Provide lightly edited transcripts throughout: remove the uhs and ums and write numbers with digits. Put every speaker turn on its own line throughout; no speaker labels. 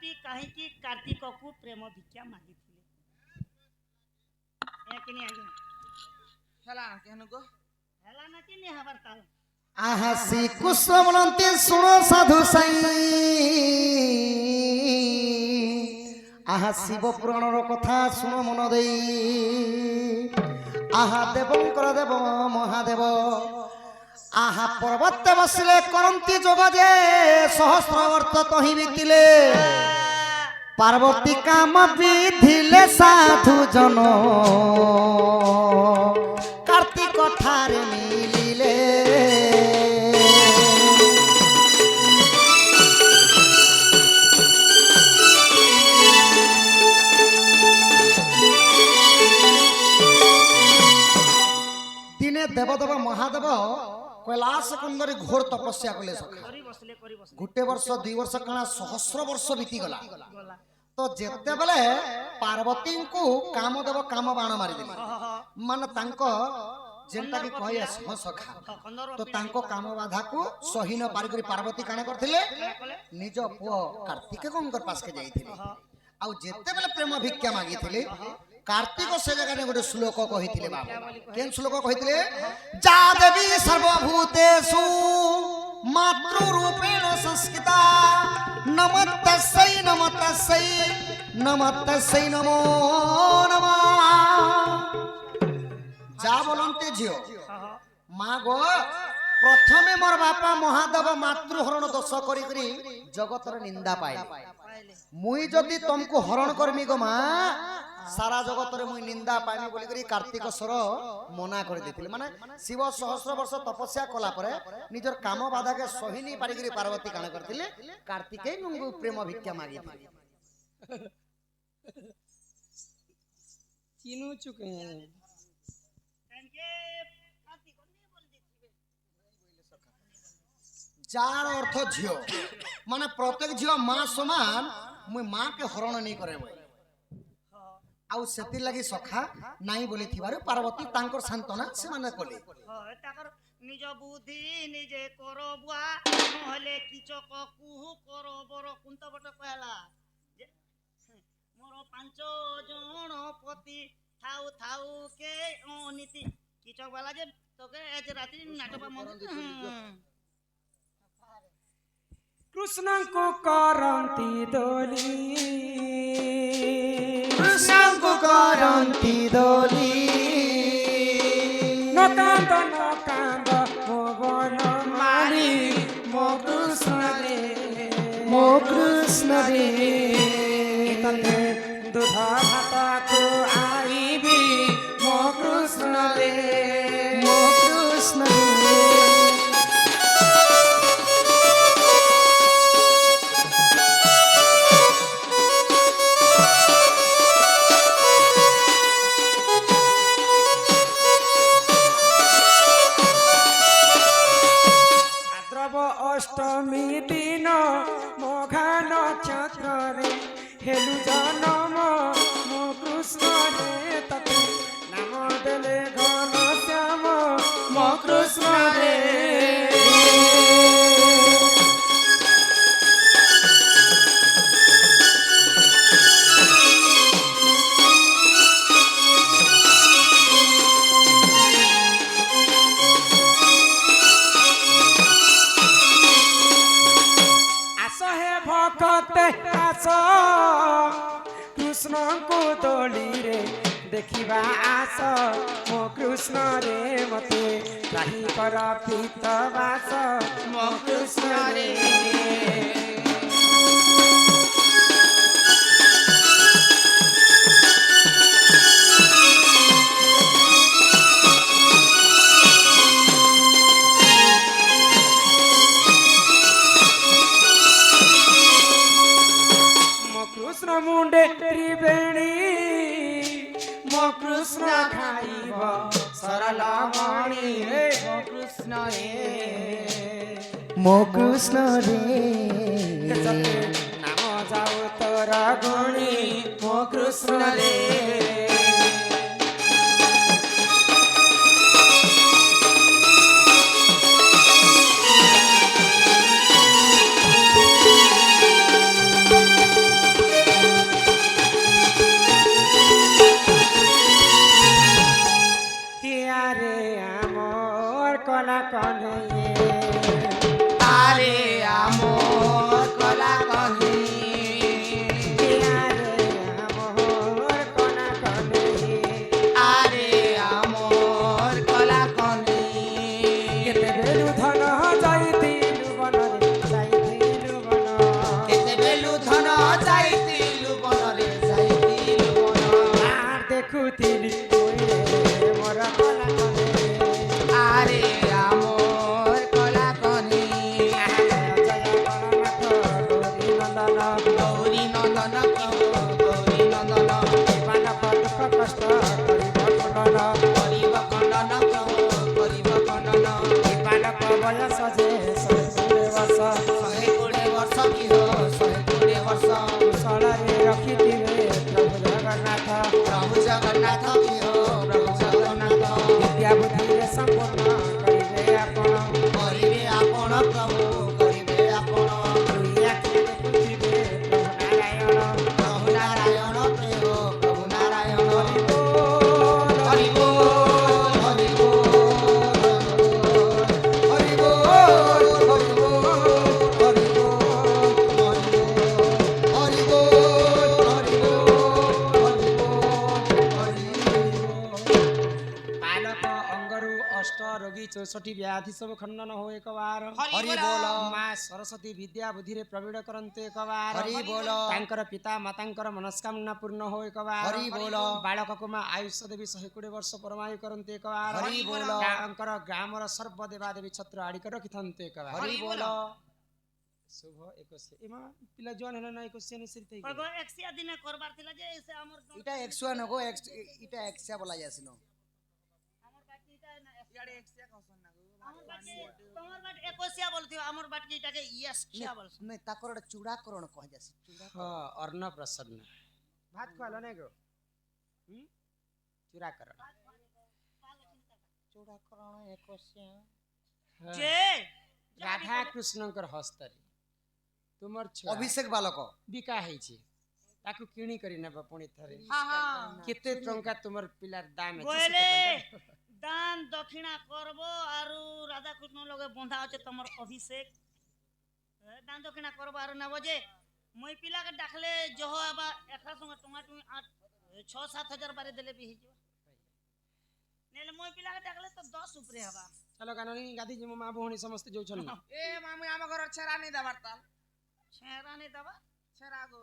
ରାତି କାହିଁକି କାର୍ତ୍ତିକକୁ ପ୍ରେମ ଭିକ୍ଷା ମାଗିଥିଲେ? ଏକିନି ଆଜ୍ଞା
ହେଲା କେନ ଗो
ହେଲା ନା କି ନି ହବାର ତାଲ
आहा श्री कृष्ण मनंती सुनो साधु साई आहा शिव पुराण कथा सुनो मन देई आहा देवंकर देव महादेव आहा पर्वत बसिले करंती जोग जे सहस्र वर्ष तहि बीतिले पार्वती काम विधिले साधु जन कार्तिक ठारे मिलिले दिने देवदेव महादेव कैलाश कुंदरी घोर तपस्या कले गोटे वर्ष 2 वर्ष कणा सहस्र वर्ष बीती गला तो जेते बेले पार्वती को कामदेव काम बाण मारी दिले माने तांको जेंटा की कहि सखा तो तांको काम बाधा को सही न पारि करी पार्वती काने करथिले निज पुओ कार्तिक कंकर पास के जाईथिले आ जेते बेले प्रेम भिक्षा मागिथिले कार्तिक से जगह ने गोटे श्लोक कहिथिले बाबा केन श्लोक कहिथिले जा देवी सर्वभूतेषु मातृ रूपेण संस्कृता नमस्तस्यै नमस्तस्यै नमस्तस्यै नमो नमः जा बोलंते झियो मां गो प्रथमे मोर बापा महादेव मातृहरण दोष करी करी जगतर निंदा पाए मुई जदि तुमको हरण करमी गो मां सारा जगतरे मुई निंदा पाइमी बोली करी कार्तिक स्वर मना कर देथिले माने शिव सहस्र वर्ष तपस्या कला परे निजर काम बाधा के सही नहीं पारी करी पार्वती काने करथिले कार्तिके नुंगु प्रेम भिक्षा मागी
चिनु चुके
जार अर्थ झियो माने प्रत्येक झियो मां समान मुई मां के हरण नहीं करे आउ सेति लगी सखा नाही बोली थिबारु पार्वती तांकर सांत्वना से माने कोले
ताकर निज बुद्धि निजे करो बुआ नहले किचक कुहु करो बरो कुंत बट कहला मोर 5 जण पति थाउ थाउ के अनिति किचक वाला जे तोके आज राती नाटक मन
कृष्ण को करंती दोली
कृष्ण को करंती दोली
नकांद मो बन मारी मो कृष्ण रे तते दूध भात को आईबी मो कृष्ण रे अष्टमी दिन मोघा नक्षत्र रे हेलु जनम मो कृष्ण रे तते नाम देले घन श्याम मो कृष्ण रे आस कृष्ण को दोली रे देखिबा आस मो कृष्ण रे मते राही कर पीत बास मो कृष्ण रे कृष्ण मुंडे त्रिवेणी मो कृष्ण खाइब सरल मणि मो कृष्ण रे नाम जाऊ तोर गुणी मो कृष्ण रे
ଶହେ କୋଡ଼ିଏ ବର୍ଷ
କୁଶଳରେ ରଖିଥିବେ ପ୍ରଭୁ ଜଗନ୍ନାଥ
ପ୍ରଭୁ ଜଗନ୍ନାଥ ପ୍ରିୟ ପ୍ରଭୁ ଜଗନ୍ନାଥ
ବିଦ୍ୟା ବୁଦ୍ଧିରେ ସମ୍ପୂର୍ଣ୍ଣ କରିବେ ଆପଣ
କରିବେ ଆପଣ ପ୍ରଭୁ କରିବେ ଆପଣ
ଦୁଇ ଆଖିରେ ଦେଖୁଥିବେ ପ୍ରଭୁ ନାରାୟଣ
ପ୍ରିୟ ପ୍ରଭୁ ନାରାୟଣ
ହରି ବୋଲ
ହରି ବୋଲ ହରି ବୋଲ ହରି ବୋଲ ହରି ବୋଲ ହରି ବୋଲ ହରି ବୋଲ ହରି ବୋଲ
ବାଲକ ଅଙ୍ଗରୁ ଅଷ୍ଟ ରୋଗୀ 64 ବ୍ୟାଧି ସବୁ ଖଣ୍ଡନ ହୋ ଏକବାର
ହରି ବୋଲ
ମା ସରସ୍ୱତୀ ବିଦ୍ୟା ବୁଦ୍ଧିରେ ପ୍ରବୀଣ କରନ୍ତୁ ଏକବାର
ହରି ବୋଲ
ତାଙ୍କର ପିତା ମାତାଙ୍କର ମନସ୍କାମନା ପୂର୍ଣ୍ଣ ହୋ ଏକବାର
ହରି ବୋଲ
ବାଳକକୁ ମା ଆୟୁଷ ଦେବୀ 120 ବର୍ଷ ପରମାୟୁ କରନ୍ତୁ ଏକବାର
ହରି ବୋଲ
ତାଙ୍କର ଗ୍ରାମର ସର୍ବ ଦେବାଦେବୀ ଛତ୍ର ଆଡ଼ିକ ରଖିଥାନ୍ତୁ ଏକବାର
ହରି ବୋଲ
ଶୁଭ 21 ଏମା ପିଲା ଜୋନ ହେଲେ ନା 21 ନିଶ୍ଚିତ
କହ ଏକ୍ସିଆ ଦିନେ କରବାର ଥିଲା ଯେ ସେ ଆମର
এটা 100 নগো এটা 100 বলা যাছিল
আমার বাটি এটা না ইয়াড়ে এক্সিয়া কসন না আমার বাটি তোমার বাটি একোসিয়া বলতিবা আমার বাটি এটাকে ইয়াসকিয়া বলছ
নাই তাকর এটা চূড়াকরণ কহ যাসি
ହଁ ଅର୍ଣ୍ଣ ପ୍ରସନ୍ନ ଭାତ ଖୁଆଲ ନାଇଁ ଗো ଚୁରାକରଣ
ଚୂଡାକରଣ 21
যে
ରାଧା କୃଷ୍ଣଙ୍କର ହସ୍ତରେ ତୁମର ଛୁଆ
অভিষেক বালক
ବିକା ହେଇଛି ତାକୁ କିଣି କରି ନେବ ପୁଣି ଥରେ
হ্যাঁ হ্যাঁ
କେତେ ଟଙ୍କା ତୁମର ପିଲାର ଦାମ ଅଛି
বলে দান দক্ষিণা করব আর রাধা কৃষ্ণ লগে বন্ধা আছে তোমার অভিষেক দান দক্ষিণা করব আর নেব যে মই পিলাকে ডাকলে জহ আবা একা সঙ্গে টঙ্কা তুমি 6-7 হাজার বারে দেলে বি হইଯିବ নেলে মই পিলাকে ডাকলে তো 10 উপরে হবা
ଚାଲ କାନନୀ ଗାଧି ଯିମୁ ମା ଭଉଣୀ ସମସ୍ତେ ଯାଉଛନ୍ତି
ए मामी आम घर छेरा नहीं दबार ताल
छेरा नहीं दबा
छेरा गो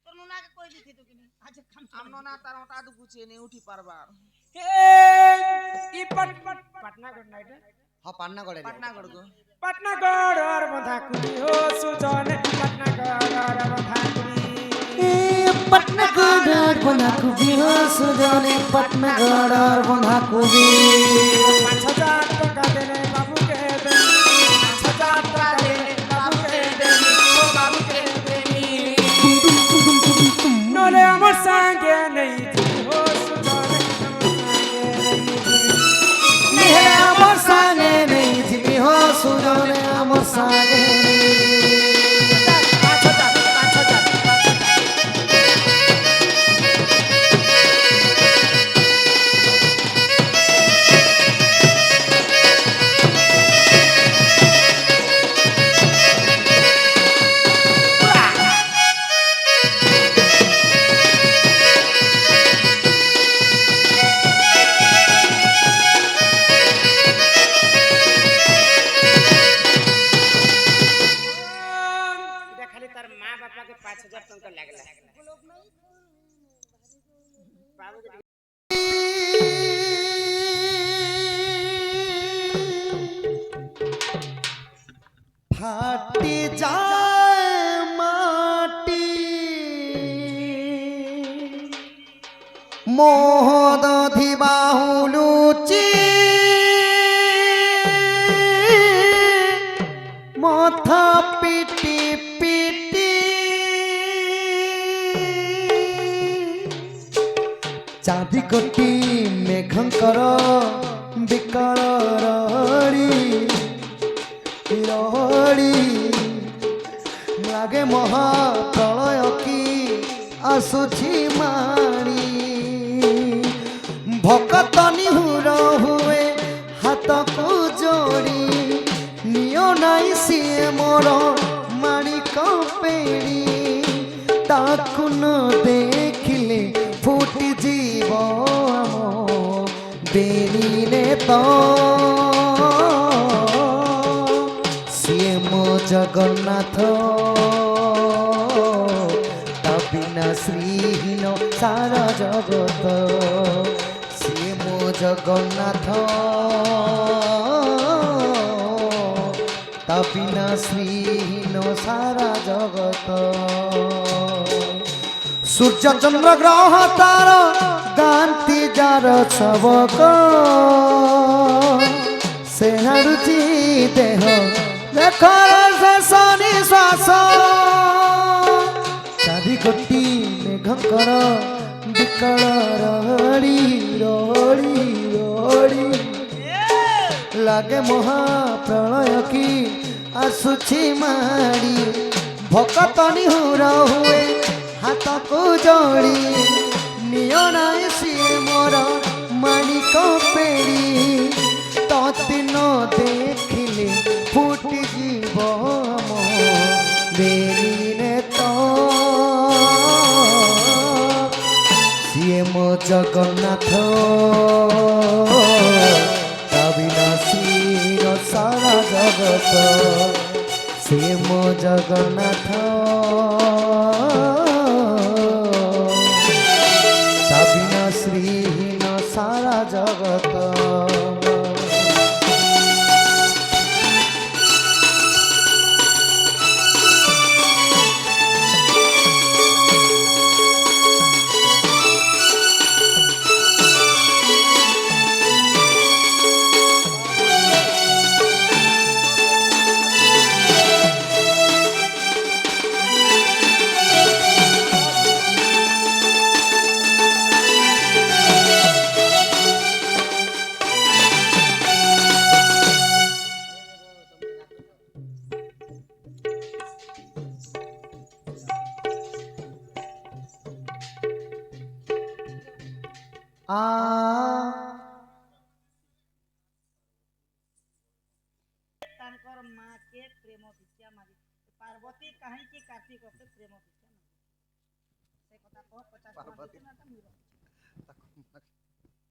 তোর নুনাকে কই দিতি তো কিনি আজ খাম
আমনো না তার ওটা দু গুছিয়ে নেই উঠি পারবার
ই পাটনাগড় না এটা
হ্যাঁ পান্নাগড়ে
পাটনাগড় গো
পাটনাগড় আর বন্ধা কুলি হো সুজন পাটনাগড় আর বন্ধা কুলি
পটনাগড় বন্ধাকুবি হো সুজনে পটনাগড় বন্ধাকুবি
5000 টাকা দেনে বাবুকে দেনি 5000 টাকা দেনে বাবুকে দেনি ও বাবুকে দেনি নলে আমার সঙ্গে নেই হো সুজন
নিহে আমার সাগে নেই জিমি হো সুজনে আমার সাগে
এটা খালি তার মা বাপাকে 5000 টাকা লাগলা বাবুকে
ফাটি যায় মাটি মোহদধি বাহুলুচি মথা পিটি পিটি চাঁদি কোটি মেঘঙ্কর বিকল রড়ি রড়ি লাগে মহাপ্রলয় কি আসুছি মারি ভকত নিহুর হুয়ে হাতকু যোড়ি নিও নাই সিয়ে মোর মাণিক পেড়ি তাকু ন দেখিলে ফুটি জীব বেরিলে তো সিয়ে মো জগন্নাথ তা বিনা শ্রীহীন সারা জগত সিয়ে মো জগন্নাথ তা বিনা শ্রীহীন সারা জগত সূর্য চন্দ্র গ্রহ তার গান্তি যার ছবক সে হারুচি দেহ দেখ ଶେଷ ନିଶ୍ୱାସ ଚାରି କୋଟି ମେଘଙ୍କର ବିକଳ ରହଳି ରହଳି ରହଳି ଲାଗେ ମହାପ୍ରଳୟ କି ଆସୁଛି ମାଡ଼ି ଭକତ ନିହୁର ହୁଏ ହାତକୁ ଯୋଡ଼ି ନିଅ ନାହିଁ ସିଏ ମୋର ମାଣିକ ପେଡ଼ି ତଦିନ ଦେଖିଲେ ଫୁଟିଯିବ ଆମ ବେନିରେ ତ ସିଏ ମୋ ଜଗନ୍ନାଥ ଅବିନାଶୀର ସାରା ଜଗତ ସିଏ ମୋ ଜଗନ୍ନାଥ শ্রীহীন সারা জগত
ତାଙ୍କର ମା କେ ପ୍ରେମ ଭିକ୍ଷା ମାଗି ପାର୍ବତୀ କାହିଁକି କାର୍ତ୍ତିକକୁ ପ୍ରେମ ଭିକ୍ଷା ମାଗି ସେ କଥା କହ 50 ଟଙ୍କା